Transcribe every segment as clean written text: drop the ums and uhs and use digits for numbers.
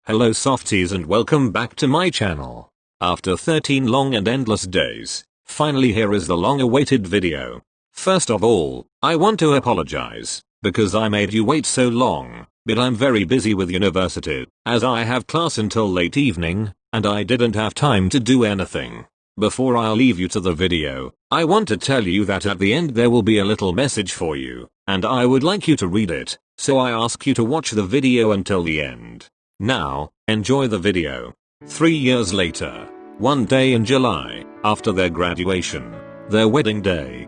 Hello softies and welcome back to my channel. After 13 long and endless days, finally here is the long awaited video. First of all, I want to apologize, because I made you wait so long, but I'm very busy with university, as I have class until late evening, and I didn't have time to do anything. Before I leave you to the video, I want to tell you that at the end there will be a little message for you, and I would like you to read it, so I ask you to watch the video until the end. Now, enjoy the video. 3 years later, one day in July, after their graduation, their wedding day.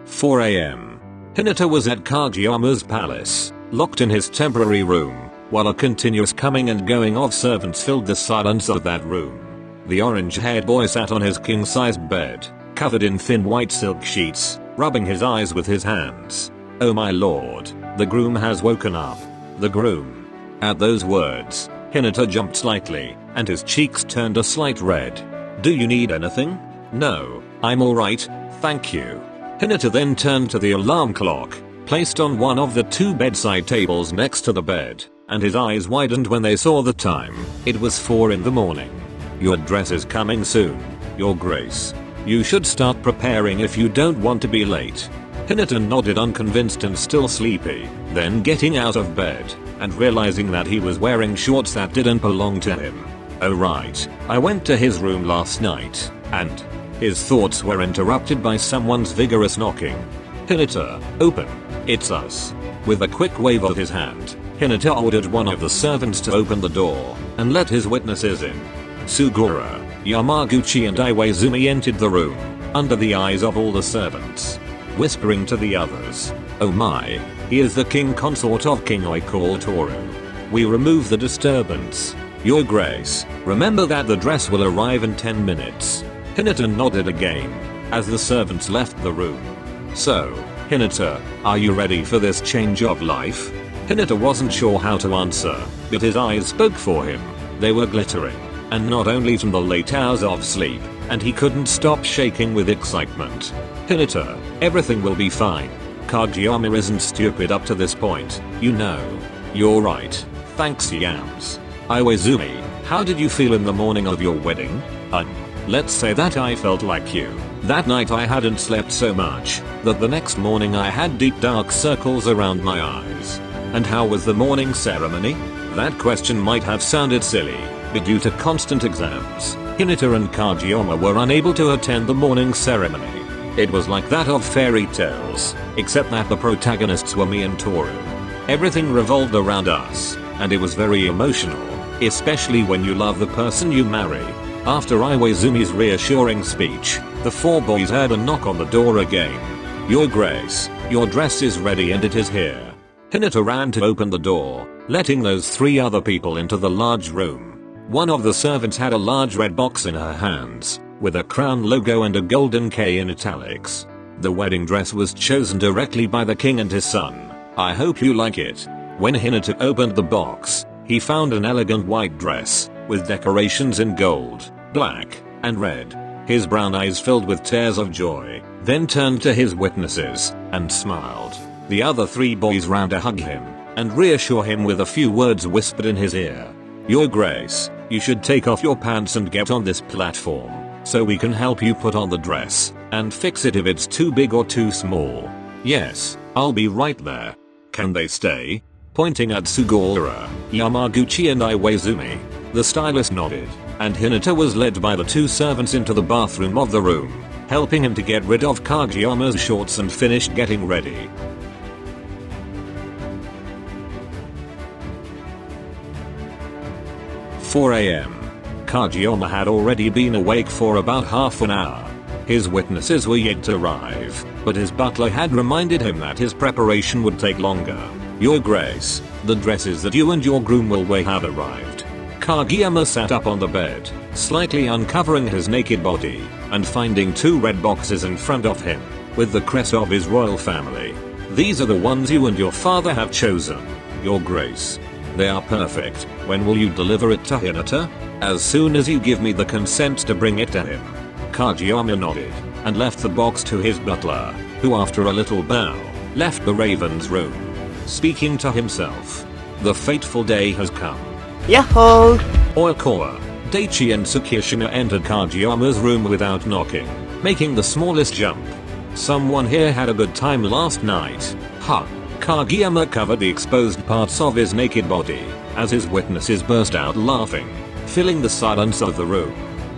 4 AM. Hinata was at Kageyama's palace, locked in his temporary room, while a continuous coming and going of servants filled the silence of that room. The orange-haired boy sat on his king-size bed, covered in thin white silk sheets, rubbing his eyes with his hands. "Oh my lord, the groom has woken up." The groom. At those words, Hinata jumped slightly, and his cheeks turned a slight red. "Do you need anything?" "No, I'm alright, thank you." Hinata then turned to the alarm clock, placed on one of the two bedside tables next to the bed, and his eyes widened when they saw the time. It was 4 in the morning. "Your dress is coming soon, Your Grace. You should start preparing if you don't want to be late." Hinata nodded, unconvinced and still sleepy, then getting out of bed, and realizing that he was wearing shorts that didn't belong to him. "Oh right, I went to his room last night, and..." His thoughts were interrupted by someone's vigorous knocking. "Hinata, open, it's us." With a quick wave of his hand, Hinata ordered one of the servants to open the door, and let his witnesses in. Sugura, Yamaguchi and Iwaizumi entered the room, under the eyes of all the servants, whispering to the others, "Oh my, he is the king consort of King Oi called Toru. We remove the disturbance. Your Grace, remember that the dress will arrive in 10 minutes. Hinata nodded again, as the servants left the room. "So, Hinata, are you ready for this change of life?" Hinata wasn't sure how to answer, but his eyes spoke for him. They were glittering, and not only from the late hours of sleep, and he couldn't stop shaking with excitement. "Hinata, everything will be fine. Kageyama isn't stupid up to this point, you know." "You're right, thanks Yams." "Iwaizumi, how did you feel in the morning of your wedding?" Let's say that I felt like you. That night I hadn't slept so much, that the next morning I had deep dark circles around my eyes." "And how was the morning ceremony?" That question might have sounded silly, but due to constant exams, Hinata and Kageyama were unable to attend the morning ceremony. It was like that of fairy tales, except that the protagonists were me and Toru. Everything revolved around us, and it was very emotional, especially when you love the person you marry. After Iwaizumi's reassuring speech, the 4 boys heard a knock on the door again. "Your Grace, your dress is ready and it is here." Hinata ran to open the door, letting those 3 other people into the large room. One of the servants had a large red box in her hands, with a crown logo and a golden K in italics. The wedding dress was chosen directly by the king and his son. "I hope you like it." When Hinata opened the box, he found an elegant white dress, with decorations in gold, black, and red. His brown eyes filled with tears of joy, then turned to his witnesses, and smiled. The other 3 boys ran to hug him, and reassure him with a few words whispered in his ear. "Your Grace, you should take off your pants and get on this platform, so we can help you put on the dress, and fix it if it's too big or too small." "Yes, I'll be right there." "Can they stay?" Pointing at Sugura, Yamaguchi and Iwaizumi, the stylist nodded, and Hinata was led by the 2 servants into the bathroom of the room, helping him to get rid of Kageyama's shorts and finish getting ready. "4 AM. Kageyama had already been awake for about half an hour. His witnesses were yet to arrive, but his butler had reminded him that his preparation would take longer. "Your Grace, the dresses that you and your groom will wear have arrived." Kageyama sat up on the bed, slightly uncovering his naked body, and finding 2 red boxes in front of him, with the crest of his royal family. "These are the ones you and your father have chosen, Your Grace. They are perfect. When will you deliver it to Hinata?" "As soon as you give me the consent to bring it to him." Kageyama nodded, and left the box to his butler, who after a little bow, left the Raven's room. speaking to himself. The fateful day has come. Yahoo! 𝐚𝐼𝐻𝐸, Daichi and Tsukishima entered Kageyama's room without knocking, making the smallest jump. Someone here had a good time last night. Huh. Kageyama covered the exposed parts of his naked body, as his witnesses burst out laughing, filling the silence of the room.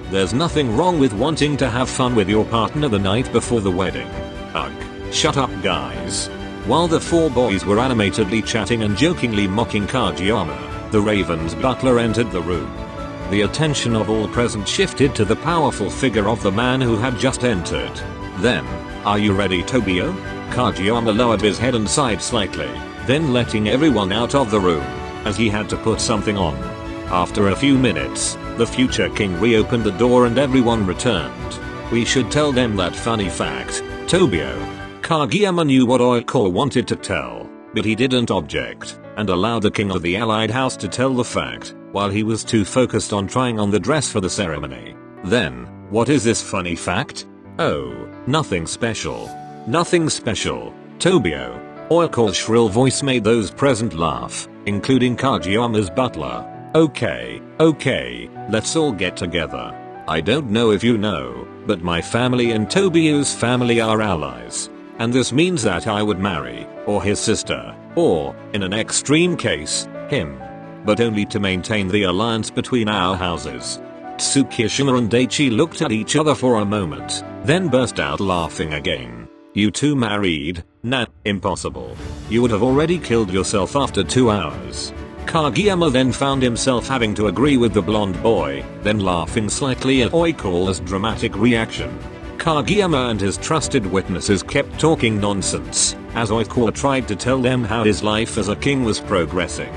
There's nothing wrong with wanting to have fun with your partner the night before the wedding. Ugh. Shut up, guys. While the four boys were animatedly chatting and jokingly mocking Kageyama, the Raven's butler entered the room. The attention of all present shifted to the powerful figure of the man who had just entered. Then, "Are you ready, Tobio?" Kageyama lowered his head and sighed slightly, then letting everyone out of the room, as he had to put something on. After a few minutes, the future king reopened the door and everyone returned. "We should tell them that funny fact, Tobio." Kageyama knew what 𝐴𝐼𝐻𝐸 wanted to tell, but he didn't object, and allowed the king of the allied house to tell the fact, while he was too focused on trying on the dress for the ceremony. Then, "What is this funny fact?" "Oh, nothing special. Nothing special, Tobio." 𝐴𝐼𝐻𝐸's shrill voice made those present laugh, including Kageyama's butler. Okay, let's all get together. I don't know if you know, but my family and Tobio's family are allies. And this means that I would marry, or his sister, or, in an extreme case, him. But only to maintain the alliance between our houses. Tsukishima and Daichi looked at each other for a moment, then burst out laughing again. "You two married? Nah, impossible. You would have already killed yourself after 2 hours." Kageyama then found himself having to agree with the blonde boy, then laughing slightly at 𝐴𝐻𝐸's dramatic reaction. Kageyama and his trusted witnesses kept talking nonsense, as 𝐴𝐻𝐸 tried to tell them how his life as a king was progressing.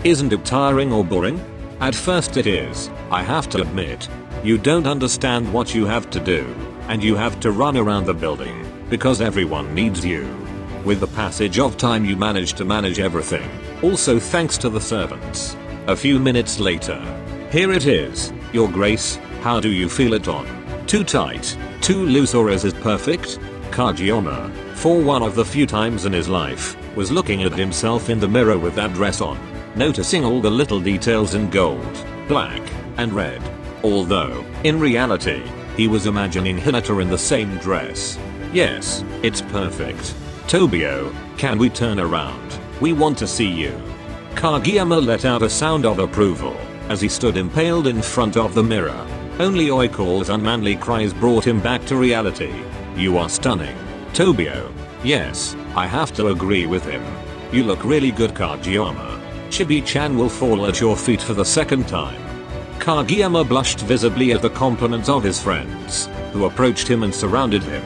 "Isn't it tiring or boring? At first it is, I have to admit. You don't understand what you have to do, and you have to run around the building, because everyone needs you. With the passage of time you manage to manage everything, also thanks to the servants." A few minutes later. "Here it is, Your Grace, how do you feel it on? Too tight, too loose, or is it perfect?" Kageyama, for one of the few times in his life, was looking at himself in the mirror with that dress on, noticing all the little details in gold, black, and red. Although, in reality, he was imagining Hinata in the same dress. "Yes, it's perfect. Tobio, can we turn around? We want to see you." Kageyama let out a sound of approval, as he stood impaled in front of the mirror. Only 𝐴𝐻𝐸's unmanly cries brought him back to reality. "You are stunning, Tobio." "Yes, I have to agree with him. You look really good, Kageyama. Chibi-chan will fall at your feet for the second time." Kageyama blushed visibly at the compliments of his friends, who approached him and surrounded him.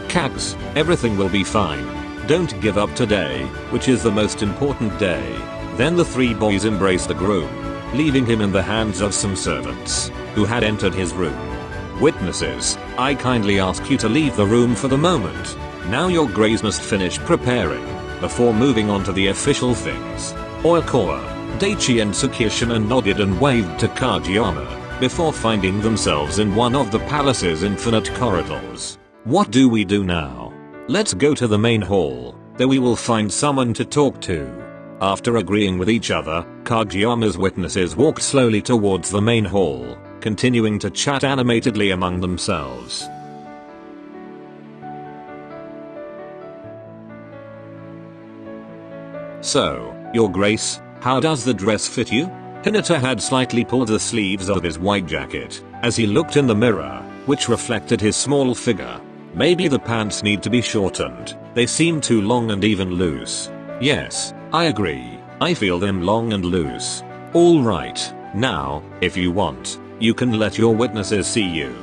"Kags, everything will be fine. Don't give up today, which is the most important day." Then the three boys embraced the groom, leaving him in the hands of some servants, who had entered his room. "Witnesses, I kindly ask you to leave the room for the moment. Now Your Grace must finish preparing, before moving on to the official things." 𝐴𝐻𝐸, Daichi and Tsukishima nodded and waved to Kageyama, before finding themselves in one of the palace's infinite corridors. "What do we do now? Let's go to the main hall, there we will find someone to talk to." After agreeing with each other, Kageyama's witnesses walked slowly towards the main hall, continuing to chat animatedly among themselves. "So, Your Grace, how does the dress fit you?" Hinata had slightly pulled the sleeves of his white jacket, as he looked in the mirror, which reflected his small figure. "Maybe the pants need to be shortened, they seem too long and even loose." "Yes, I agree, I feel them long and loose." "Alright, now, if you want, you can let your witnesses see you."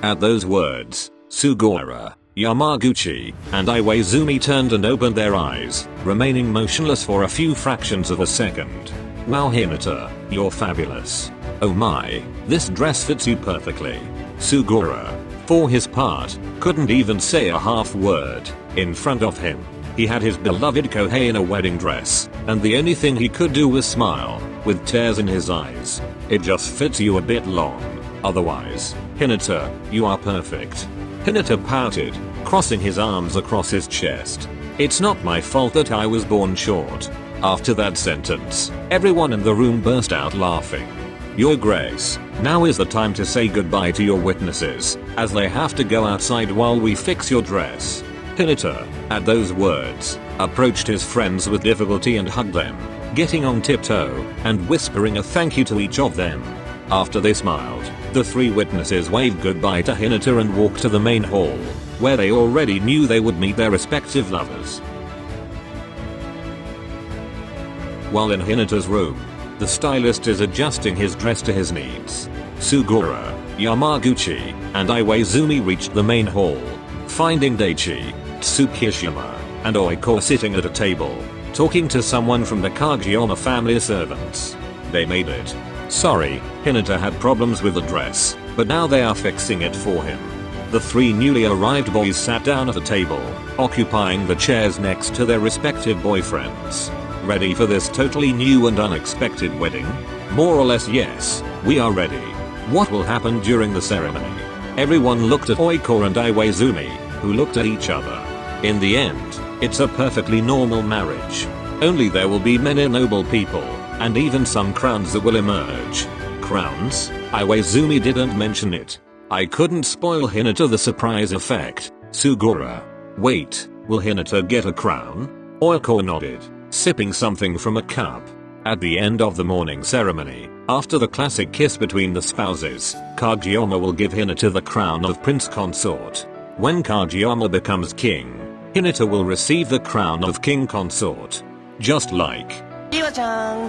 At those words, Sugawara, Yamaguchi, and Iwaizumi turned and opened their eyes, remaining motionless for a few fractions of a second. "Wow, Hinata, you're fabulous. Oh my, this dress fits you perfectly." Sugawara, for his part, couldn't even say a half word. In front of him, he had his beloved Kohei in a wedding dress, and the only thing he could do was smile, with tears in his eyes. "It just fits you a bit long. Otherwise, Hinata, you are perfect." Hinata pouted, crossing his arms across his chest. "It's not my fault that I was born short. After that sentence, everyone in the room burst out laughing. Your Grace, now is the time to say goodbye to your witnesses, as they have to go outside while we fix your dress. Hinata, at those words, approached his friends with difficulty and hugged them, getting on tiptoe, and whispering a thank you to each of them. After they smiled, the 3 witnesses waved goodbye to Hinata and walked to the main hall, where they already knew they would meet their respective lovers. While in Hinata's room, the stylist is adjusting his dress to his needs. Sugura, Yamaguchi, and Iwaizumi reached the main hall, finding Daichi, Tsukishima, and Oiko sitting at a table, talking to someone from the Kageyama family servants. They made it. Sorry, Hinata had problems with the dress, but now they are fixing it for him. The 3 newly arrived boys sat down at a table, occupying the chairs next to their respective boyfriends. Ready for this totally new and unexpected wedding? More or less yes, we are ready. What will happen during the ceremony? Everyone looked at Oiko and Iwaizumi, who looked at each other. In the end, it's a perfectly normal marriage. Only there will be many noble people, and even some crowns that will emerge. Crowns? Iwaizumi didn't mention it. I couldn't spoil Hinata the surprise effect. Sugura. Wait, will Hinata get a crown? Oiko nodded, sipping something from a cup. At the end of the morning ceremony, after the classic kiss between the spouses, Kageyama will give Hinata the crown of Prince Consort. When Kageyama becomes king, Hinata will receive the crown of King Consort. Just like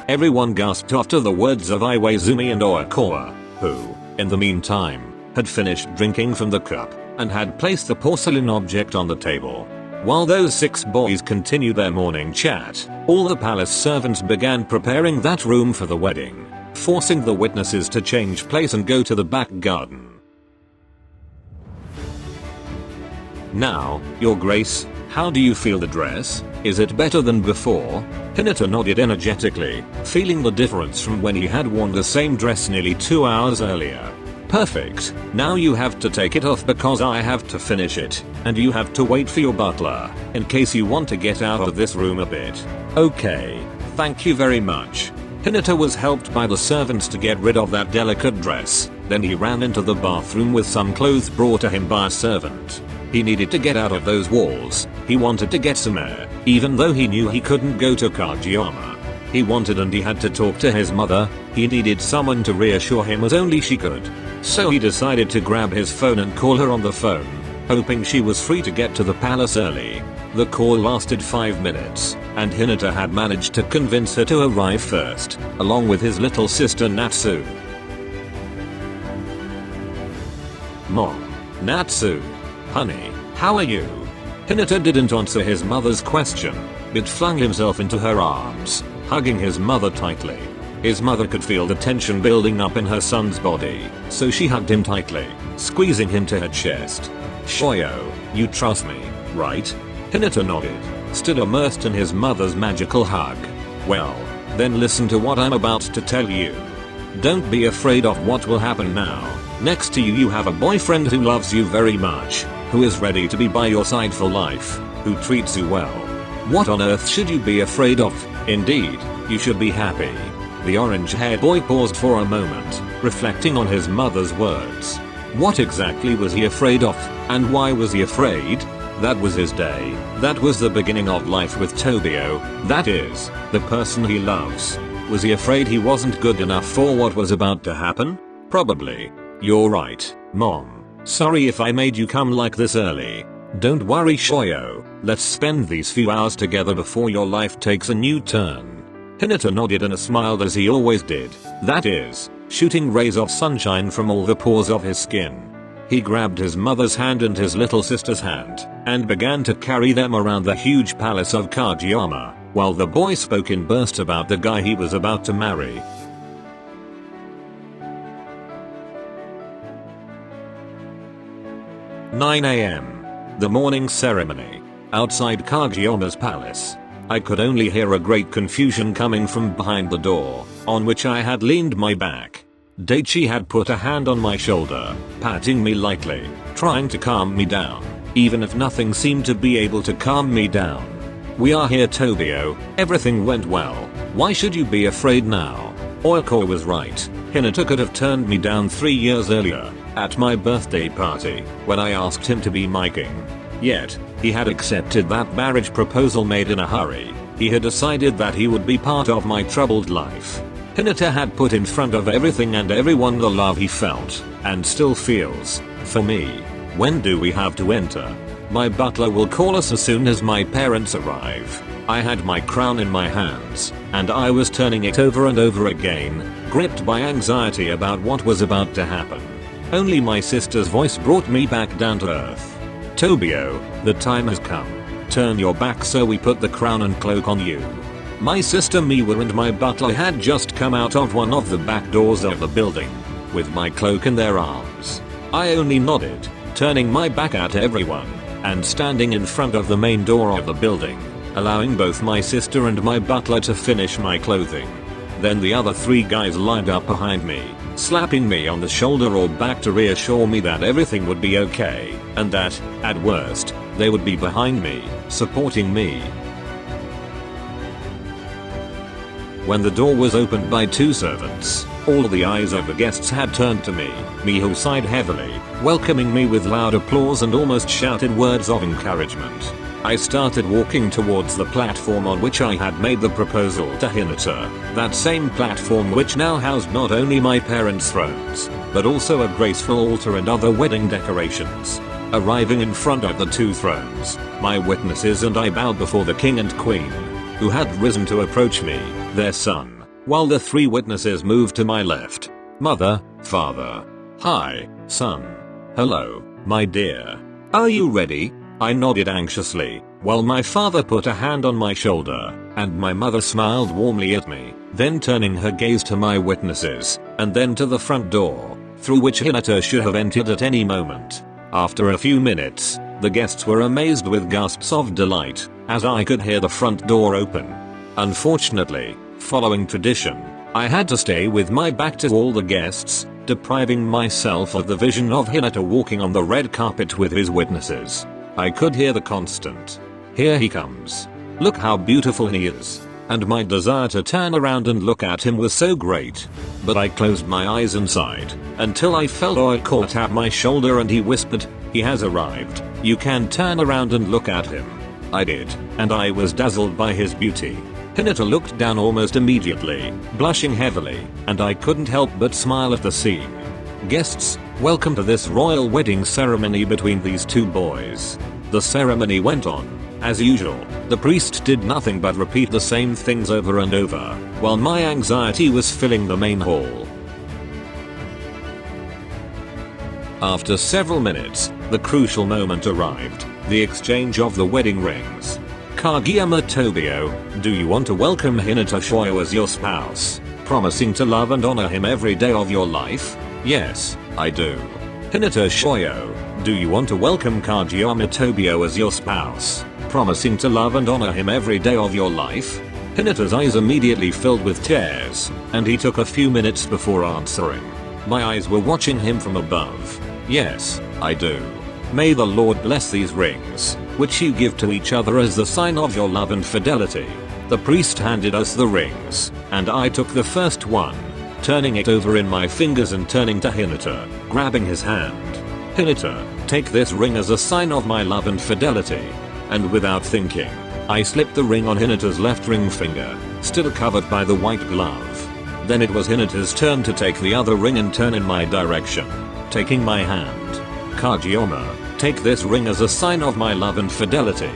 everyone gasped after the words of Iwaizumi and Oiko, who, in the meantime, had finished drinking from the cup, and had placed the porcelain object on the table. While those 6 boys continued their morning chat, all the palace servants began preparing that room for the wedding, forcing the witnesses to change place and go to the back garden. Now, Your Grace, how do you feel the dress? Is it better than before? Hinata nodded energetically, feeling the difference from when he had worn the same dress nearly 2 hours earlier. Perfect, now you have to take it off because I have to finish it, and you have to wait for your butler, in case you want to get out of this room a bit. Okay, thank you very much. Hinata was helped by the servants to get rid of that delicate dress, then he ran into the bathroom with some clothes brought to him by a servant. He needed to get out of those walls, he wanted to get some air, even though he knew he couldn't go to Kageyama. He wanted and he had to talk to his mother, he needed someone to reassure him as only she could. So he decided to grab his phone and call her on the phone, hoping she was free to get to the palace early. The call lasted 5 minutes, and Hinata had managed to convince her to arrive first, along with his little sister Natsu. Mom. Natsu. Honey, how are you? Hinata didn't answer his mother's question, but flung himself into her arms, hugging his mother tightly. His mother could feel the tension building up in her son's body, so she hugged him tightly, squeezing him to her chest. Shoyo, you trust me, right? Hinata nodded, still immersed in his mother's magical hug. Well, then listen to what I'm about to tell you. Don't be afraid of what will happen now. Next to you you have a boyfriend who loves you very much, who is ready to be by your side for life, who treats you well. What on earth should you be afraid of? Indeed, you should be happy. The orange-haired boy paused for a moment, reflecting on his mother's words. What exactly was he afraid of, and why was he afraid? That was his day, that was the beginning of life with Tobio, that is, the person he loves. Was he afraid he wasn't good enough for what was about to happen? Probably. You're right, Mom. Sorry if I made you come like this early. Don't worry Shoyo, let's spend these few hours together before your life takes a new turn. Hinata nodded and smiled as he always did, that is, shooting rays of sunshine from all the pores of his skin. He grabbed his mother's hand and his little sister's hand, and began to carry them around the huge palace of Kageyama, while the boy spoke in bursts about the guy he was about to marry. "9 AM. The morning ceremony. Outside Kageyama's palace. I could only hear a great confusion coming from behind the door, on which I had leaned my back. Daichi had put a hand on my shoulder, patting me lightly, trying to calm me down, even if nothing seemed to be able to calm me down. We are here, Tobio. Everything went well. Why should you be afraid now? Oyako was right. Hinata could have turned me down 3 years earlier, at my birthday party, when I asked him to be my king. Yet, he had accepted that marriage proposal made in a hurry. He had decided that he would be part of my troubled life. Hinata had put in front of everything and everyone the love he felt, and still feels, for me. When do we have to enter? My butler will call us as soon as my parents arrive. I had my crown in my hands, and I was turning it over and over again, gripped by anxiety about what was about to happen. Only my sister's voice brought me back down to earth. Tobio, the time has come. Turn your back so we put the crown and cloak on you. My sister Miwa and my butler had just come out of one of the back doors of the building, with my cloak in their arms. I only nodded, turning my back at everyone, and standing in front of the main door of the building, allowing both my sister and my butler to finish my clothing. Then the other 3 guys lined up behind me, slapping me on the shoulder or back to reassure me that everything would be okay, and that, at worst, they would be behind me, supporting me. When the door was opened by 2 servants, all the eyes of the guests had turned to me. Miho sighed heavily, welcoming me with loud applause and almost shouted words of encouragement. I started walking towards the platform on which I had made the proposal to Hinata, that same platform which now housed not only my parents' thrones, but also a graceful altar and other wedding decorations. Arriving in front of the 2 thrones, my witnesses and I bowed before the king and queen, who had risen to approach me, their son, while the 3 witnesses moved to my left. Mother, father. Hi, son. Hello, my dear. Are you ready? I nodded anxiously, while my father put a hand on my shoulder, and my mother smiled warmly at me, then turning her gaze to my witnesses, and then to the front door, through which Hinata should have entered at any moment. After a few minutes, the guests were amazed with gasps of delight, as I could hear the front door open. Unfortunately, following tradition, I had to stay with my back to all the guests, depriving myself of the vision of Hinata walking on the red carpet with his witnesses. I could hear the constant, "Here he comes. Look how beautiful he is." And my desire to turn around and look at him was so great. But I closed my eyes and sighed, until I felt Oyako tap my shoulder and he whispered, "He has arrived. You can turn around and look at him." I did, and I was dazzled by his beauty. Hinata looked down almost immediately, blushing heavily, and I couldn't help but smile at the scene. Guests, welcome to this royal wedding ceremony between these 2 boys. The ceremony went on. As usual, the priest did nothing but repeat the same things over and over, while my anxiety was filling the main hall. After several minutes, the crucial moment arrived, the exchange of the wedding rings. Kageyama Tobio, do you want to welcome Hinata Shoyo as your spouse, promising to love and honor him every day of your life? Yes, I do. Hinata Shoyo, do you want to welcome Kageyama Tobio as your spouse, promising to love and honor him every day of your life? Hinata's eyes immediately filled with tears, and he took a few minutes before answering. My eyes were watching him from above. Yes, I do. May the Lord bless these rings, which you give to each other as the sign of your love and fidelity. The priest handed us the rings, and I took the first one, turning it over in my fingers and turning to Hinata, grabbing his hand. Hinata, take this ring as a sign of my love and fidelity. And without thinking, I slipped the ring on Hinata's left ring finger, still covered by the white glove. Then it was Hinata's turn to take the other ring and turn in my direction, taking my hand. Kageyama, take this ring as a sign of my love and fidelity.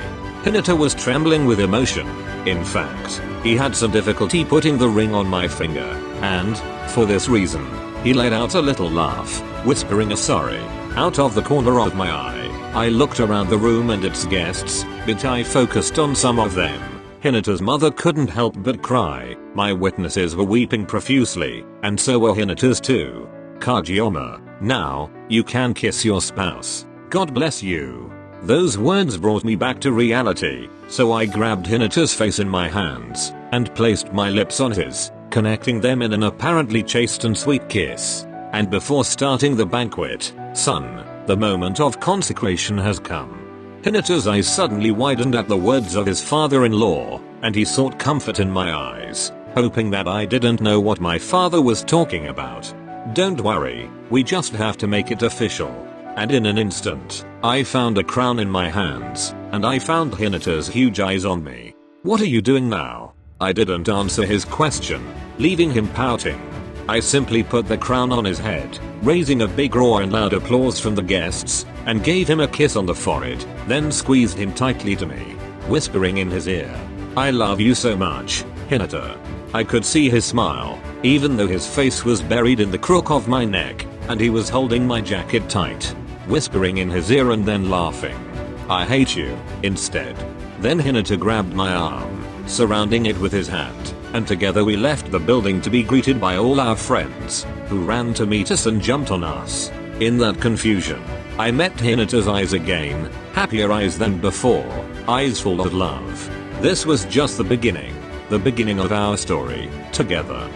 Hinata was trembling with emotion. In fact, he had some difficulty putting the ring on my finger, and, for this reason, he let out a little laugh, whispering a sorry, out of the corner of my eye. I looked around the room and its guests, but I focused on some of them. Hinata's mother couldn't help but cry, my witnesses were weeping profusely, and so were Hinata's too. Kageyama, now, you can kiss your spouse. God bless you. Those words brought me back to reality, so I grabbed Hinata's face in my hands, and placed my lips on his, connecting them in an apparently chaste and sweet kiss. And before starting the banquet, son, the moment of consecration has come. Hinata's eyes suddenly widened at the words of his father-in-law, and he sought comfort in my eyes, hoping that I didn't know what my father was talking about. Don't worry, we just have to make it official. And in an instant, I found a crown in my hands, and I found Hinata's huge eyes on me. What are you doing now? I didn't answer his question, leaving him pouting. I simply put the crown on his head, raising a big roar and loud applause from the guests, and gave him a kiss on the forehead, then squeezed him tightly to me, whispering in his ear, "I love you so much, Hinata." I could see his smile, even though his face was buried in the crook of my neck, and he was holding my jacket tight, whispering in his ear and then laughing. "I hate you," instead. Then Hinata grabbed my arm, surrounding it with his hand, and together we left the building to be greeted by all our friends, who ran to meet us and jumped on us. In that confusion, I met Hinata's eyes again, happier eyes than before, eyes full of love. This was just the beginning of our story, together.